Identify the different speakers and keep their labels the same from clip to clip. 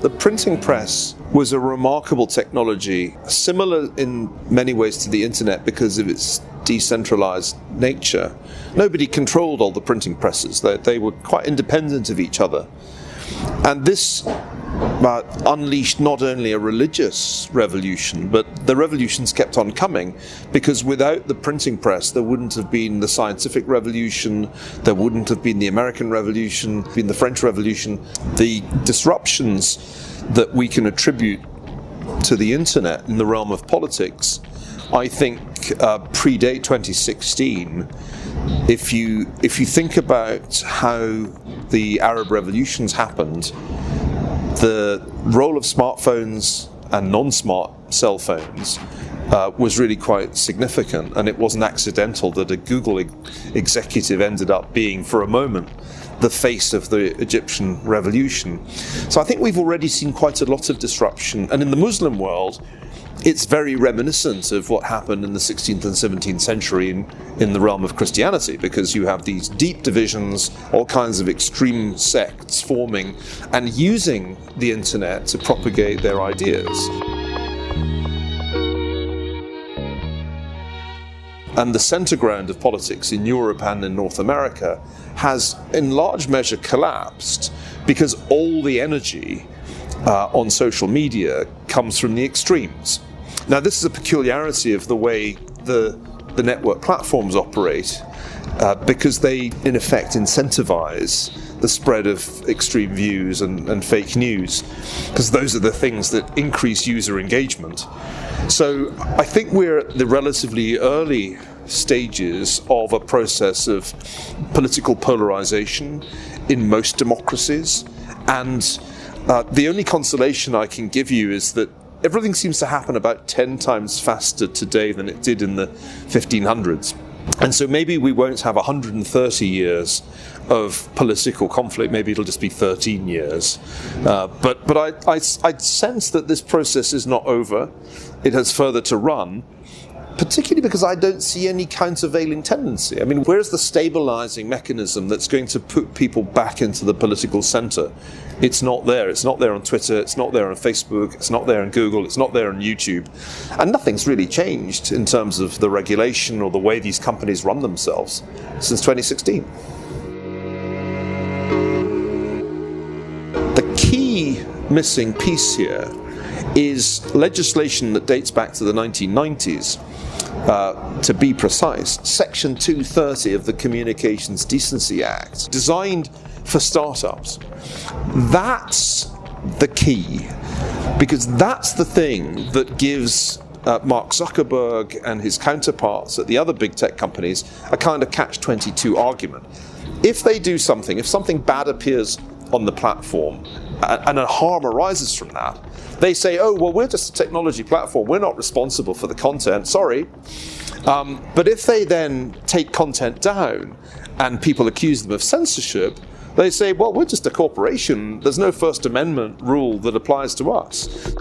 Speaker 1: The printing press was a remarkable technology, similar in many ways to the internet because of its decentralized nature. Nobody controlled all the printing presses. They were quite independent of each other. And this unleashed not only a religious revolution, but the revolutions kept on coming, because without the printing press there wouldn't have been the scientific revolution, there wouldn't have been the American Revolution, been the French Revolution. The disruptions that we can attribute to the internet in the realm of politics, I think, predate 2016. If you think about how the Arab revolutions happened, the role of smartphones and non-smart cell phones was really quite significant, and it wasn't accidental that a Google executive ended up being, for a moment, the face of the Egyptian revolution. So I think we've already seen quite a lot of disruption, and in the Muslim world, it's very reminiscent of what happened in the 16th and 17th century in the realm of Christianity, because you have these deep divisions, all kinds of extreme sects forming and using the internet to propagate their ideas. And the center ground of politics in Europe and in North America has in large measure collapsed because all the energy on social media comes from the extremes. Now, this is a peculiarity of the way the network platforms operate, because they, in effect, incentivize the spread of extreme views and fake news, because those are the things that increase user engagement. So I think we're at the relatively early stages of a process of political polarization in most democracies, and the only consolation I can give you is that everything seems to happen about 10 times faster today than it did in the 1500s. And so maybe we won't have 130 years of political conflict, maybe it'll just be 13 years. But I sense that this process is not over. It has further to run, particularly because I don't see any countervailing tendency. I mean, where's the stabilizing mechanism that's going to put people back into the political center? It's not there. It's not there on Twitter, it's not there on Facebook, it's not there on Google, it's not there on YouTube. And nothing's really changed in terms of the regulation or the way these companies run themselves since 2016. The key missing piece here is legislation that dates back to the 1990s. To be precise, Section 230 of the Communications Decency Act, designed for startups. That's the key, because that's the thing that gives Mark Zuckerberg and his counterparts at the other big tech companies a kind of catch-22 argument. If they do something, if something bad appears on the platform and a harm arises from that, they say, oh, well, we're just a technology platform, we're not responsible for the content, sorry. But if they then take content down and people accuse them of censorship, they say, well, we're just a corporation, there's no First Amendment rule that applies to us.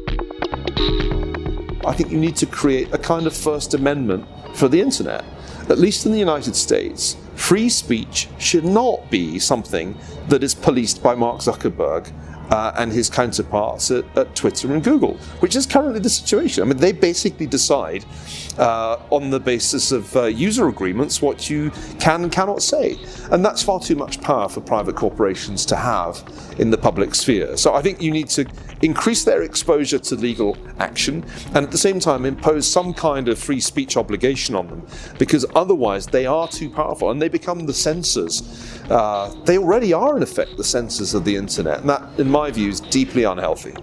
Speaker 1: I think you need to create a kind of First Amendment for the internet. At least in the United States, free speech should not be something that is policed by Mark Zuckerberg and his counterparts at Twitter and Google, which is currently the situation. I mean, they basically decide on the basis of user agreements what you can and cannot say. And that's far too much power for private corporations to have in the public sphere. So I think you need to increase their exposure to legal action and at the same time impose some kind of free speech obligation on them, because otherwise they are too powerful and they become the censors. They already are, in effect, the censors of the internet, and that, in my view, is deeply unhealthy.